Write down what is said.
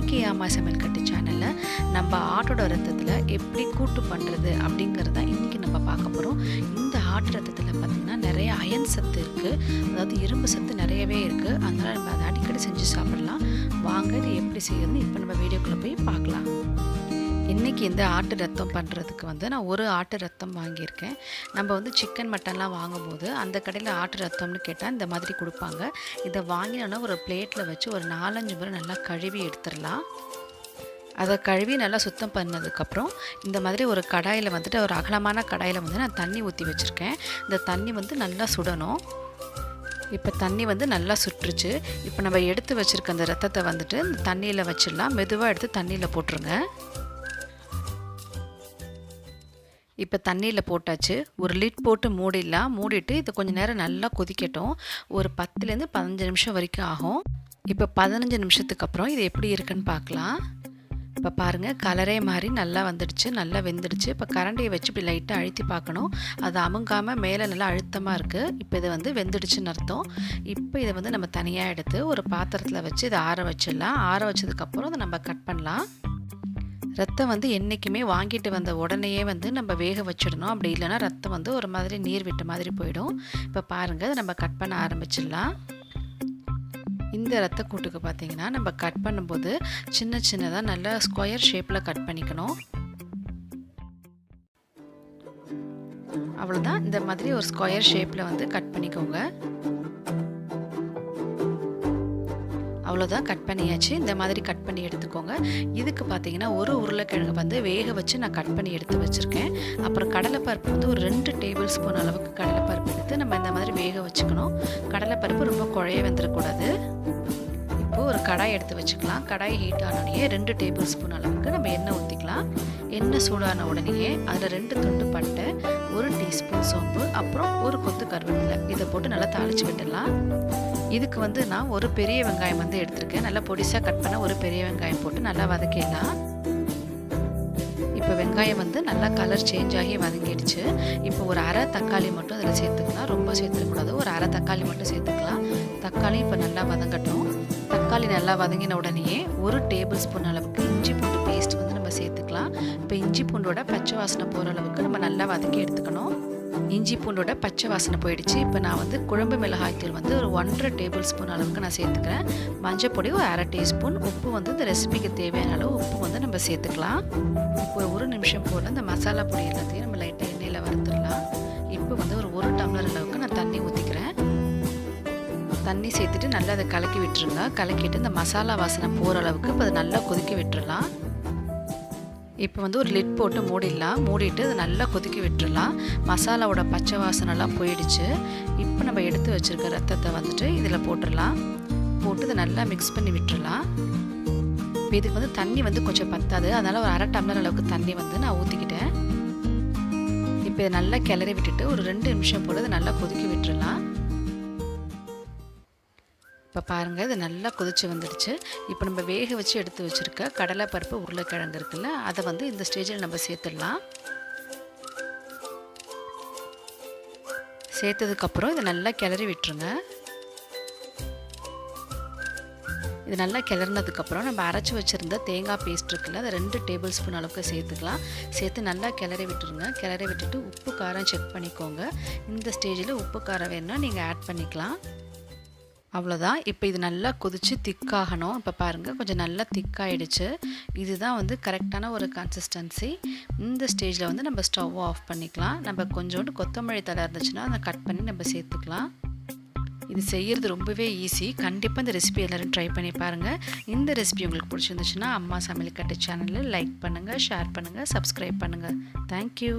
இன்றைக்கி அம்மா சமையல் கட்டு சேனலில் நம்ம ஆட்டோட ரத்தத்தில் எப்படி கூட்டு பண்ணுறது அப்படிங்கிறது தான் இன்றைக்கி நம்ம பார்க்க போகிறோம். இந்த ஆட்டு ரத்தத்தில் பார்த்திங்கன்னா நிறைய அயன் சத்து இருக்குது, அதாவது இரும்பு சத்து நிறையவே இருக்குது. அதனால் நம்ம அதை அடிக்கடி செஞ்சு சாப்பிடலாம். வாங்க இது எப்படி செய்யறதுன்னு இப்போ நம்ம வீடியோக்குள்ளே போய் பார்க்கலாம். இன்றைக்கி இந்த ஆட்டு ரத்தம் பண்ணுறதுக்கு நான் ஒரு ஆட்டு ரத்தம் வாங்கியிருக்கேன். நம்ம சிக்கன் மட்டன்லாம் வாங்கும்போது அந்த கடையில் ஆட்டு ரத்தம்னு கேட்டால் இந்த மாதிரி கொடுப்பாங்க. இதை வாங்கினோன்னா ஒரு பிளேட்டில் வச்சு ஒரு 4-5 முறை நல்லா கழுவி எடுத்துடலாம். அதை கழுவி நல்லா சுத்தம் பண்ணதுக்கப்புறம் இந்த மாதிரி ஒரு கடாயில் ஒரு அகலமான கடாயில் நான் தண்ணி ஊற்றி வச்சுருக்கேன். இந்த தண்ணி நல்லா சுடணும். இப்போ தண்ணி நல்லா சுட்டுருச்சு. இப்போ நம்ம எடுத்து வச்சுருக்க அந்த ரத்தத்தை இந்த தண்ணியில் வச்சிடலாம். மெதுவாக எடுத்து தண்ணியில் போட்டுருங்க. இப்போ தண்ணியில் போட்டாச்சு. ஒரு லிட் போட்டு மூடிடலாம். மூடிட்டு இது கொஞ்சம் நேரம் நல்லா கொதிக்கட்டும். ஒரு 10லேருந்து 15 நிமிஷம் வரைக்கும் ஆகும். இப்போ 15 நிமிஷத்துக்கு அப்புறம் இது எப்படி இருக்குன்னு பார்க்கலாம். இப்போ பாருங்கள், கலரே மாதிரி நல்லா வந்துடுச்சு, நல்லா வெந்துடுச்சு. இப்போ கரண்டியை வச்சு இப்படி லைட்டாக அழுத்தி பார்க்கணும். அது அமுங்காமல் மேலே நல்லா அழுத்தமாக இருக்குது. இப்போ இது வெந்துடுச்சுன்னு அர்த்தம். இப்போ இதை நம்ம தனியாக எடுத்து ஒரு பாத்திரத்தில் வச்சு இதை ஆற வச்சிடலாம். ஆற வச்சதுக்கப்புறம் அதை நம்ம கட் பண்ணலாம். ரத்தம் என்றைக்குமே வாங்கிட்டு வந்த உடனேயே நம்ம வேக வச்சிடணும். அப்படி இல்லைன்னா ரத்தம் ஒரு மாதிரி நீர் விட்ட மாதிரி போயிடும். இப்போ பாருங்கள், அதை நம்ம கட் பண்ண ஆரம்பிச்சிடலாம். இந்த ரத்த கூட்டுக்கு பார்த்திங்கன்னா நம்ம கட் பண்ணும்போது சின்ன சின்னதாக நல்லா ஸ்கொயர் ஷேப்பில் கட் பண்ணிக்கணும். அவ்வளோதான். இந்த மாதிரி ஒரு ஸ்கொயர் ஷேப்பில் கட் பண்ணிக்கோங்க. அவ்வளோதான், கட் பண்ணியாச்சு. இந்த மாதிரி கட் பண்ணி எடுத்துக்கோங்க. இதுக்கு பார்த்தீங்கன்னா ஒரு உருளைக்கிழங்கு வேக வச்சு நான் கட் பண்ணி எடுத்து வச்சுருக்கேன். அப்புறம் கடலைப்பருப்பு ஒரு 2 டேபிள் ஸ்பூன் அளவுக்கு கடலைப்பருப்பு எடுத்து நம்ம இந்த மாதிரி வேக வச்சுக்கணும். கடலைப்பருப்பு ரொம்ப குழைய வெந்துடக்கூடாது. இப்போது ஒரு கடாய் எடுத்து வச்சுக்கலாம். கடாய் ஹீட் ஆனோடனே 2 டேபிள் ஸ்பூன் அளவுக்கு நம்ம எண்ணெய் ஊற்றிக்கலாம். எண்ணெய் சூடான உடனேயே அதில் 2 துண்டு பட்டை, 1 டீஸ்பூன் சோம்பு, அப்புறம் ஒரு கொத்து கருவேப்பிலை இதை போட்டு நல்லா தாளித்து விட்டுடலாம். இதுக்கு நான் ஒரு பெரிய வெங்காயம் எடுத்திருக்கேன். நல்லா பொடிசாக கட் பண்ண ஒரு பெரிய வெங்காயம் போட்டு நல்லா வதக்கிடலாம். இப்போ வெங்காயம் நல்லா கலர் சேஞ்ச் ஆகி வதங்கிடுச்சு. இப்போ ஒரு அரை தக்காளி மட்டும் அதில் சேர்த்துக்கலாம். ரொம்ப சேர்த்துக்கூடாது, ஒரு அரை தக்காளி மட்டும் சேர்த்துக்கலாம். தக்காளி இப்போ நல்லா வதங்கட்டும். தக்காளி நல்லா வதங்கின உடனேயே 1 டேபிள் ஸ்பூன் அளவுக்கு இஞ்சி பூண்டு பேஸ்ட் நம்ம சேர்த்துக்கலாம். இப்போ இஞ்சி பூண்டோட பச்சை வாசனை போகிற அளவுக்கு நம்ம நல்லா வதக்கி எடுத்துக்கணும். இஞ்சி பூண்டோட பச்சை வாசனை போயிடுச்சு. இப்போ நான் குழம்பு மிளகாய்த்தூள் ஒரு 1.5 டேபிள் ஸ்பூன் அளவுக்கு நான் சேர்த்துக்கிறேன். மஞ்சள் பொடி ஒரு அரை டீஸ்பூன், உப்பு இந்த ரெசிபிக்கு தேவையான அளவு உப்பு நம்ம சேர்த்துக்கலாம். இப்போ ஒரு நிமிஷம் போல் இந்த மசாலா பொடி எல்லாத்தையும் நம்ம லைட்டாக எண்ணெயில் வறுத்துடலாம். இப்போ ஒரு டம்ளர் அளவுக்கு நான் தண்ணி ஊற்றிக்கிறேன். தண்ணி சேர்த்துட்டு நல்லா அதை கலக்கி விட்டுருங்க. கலக்கிட்டு இந்த மசாலா வாசனை போகிற அளவுக்கு இப்போ அதை நல்லா கொதிக்க விட்டுறலாம். இப்போ ஒரு லிட் போட்டு மூடிடலாம். மூடிட்டு அதை நல்லா கொதிக்க விட்டுடலாம். மசாலாவோட பச்சை வாசனைலாம் போயிடுச்சு. இப்போ நம்ம எடுத்து வச்சுருக்க ரத்தத்தை இதில் போட்டுடலாம். போட்டு இதை நல்லா மிக்ஸ் பண்ணி விட்டுடலாம். இப்போ இதுக்கு தண்ணி கொஞ்சம் பத்தாது, அதனால் ஒரு அரை டம்ளர் அளவுக்கு தண்ணி நான் ஊற்றிக்கிட்டேன். இப்போ இதை நல்லா கிளறி விட்டுட்டு ஒரு 2 நிமிஷம் போல் இதை நல்லா கொதிக்க விட்டுடலாம். இப்போ பாருங்கள், இது நல்லா கொதிச்சு வந்துடுச்சு. இப்போ நம்ம வேக வச்சு எடுத்து வச்சுருக்க கடலைப்பருப்பு உருளைக்கிழங்கு இருக்குல்ல, அதை இந்த ஸ்டேஜில் நம்ம சேர்த்துடலாம். சேர்த்ததுக்கப்புறம் இதை நல்லா கிளறி விட்டுருங்க. இது நல்லா கிளறினதுக்கப்புறம் நம்ம அரைச்சி வச்சுருந்த தேங்காய் பேஸ்ட் இருக்குல்ல, அதை 2 டேபிள் ஸ்பூன் அளவுக்கு சேர்த்துக்கலாம். சேர்த்து நல்லா கிளறி விட்டுருங்க. கிளறி விட்டுட்டு உப்பு காரம் செக் பண்ணிக்கோங்க. இந்த ஸ்டேஜில் உப்பு காரம் வேணும்னா நீங்கள் ஆட் பண்ணிக்கலாம். அவ்வளோதான். இப்போ இது நல்லா கொதித்து திக்காகணும். இப்போ பாருங்கள், கொஞ்சம் நல்லா திக்காயிடுச்சு. இதுதான் கரெக்டான ஒரு கன்சிஸ்டன்சி. இந்த ஸ்டேஜில் நம்ம ஸ்டவ் ஆஃப் பண்ணிக்கலாம். நம்ம கொஞ்சோண்டு கொத்தமல்லி தழை இருந்துச்சுன்னா அதை கட் பண்ணி நம்ம சேர்த்துக்கலாம். இது செய்கிறது ரொம்பவே ஈஸி. கண்டிப்பாக இந்த ரெசிபி எல்லோரும் ட்ரை பண்ணி பாருங்கள். இந்த ரெசிபி உங்களுக்கு பிடிச்சிருந்துச்சுன்னா அம்மா சமையல் கட்டு சேனலில் லைக் பண்ணுங்கள், ஷேர் பண்ணுங்கள், சப்ஸ்கிரைப் பண்ணுங்கள். தேங்க்யூ.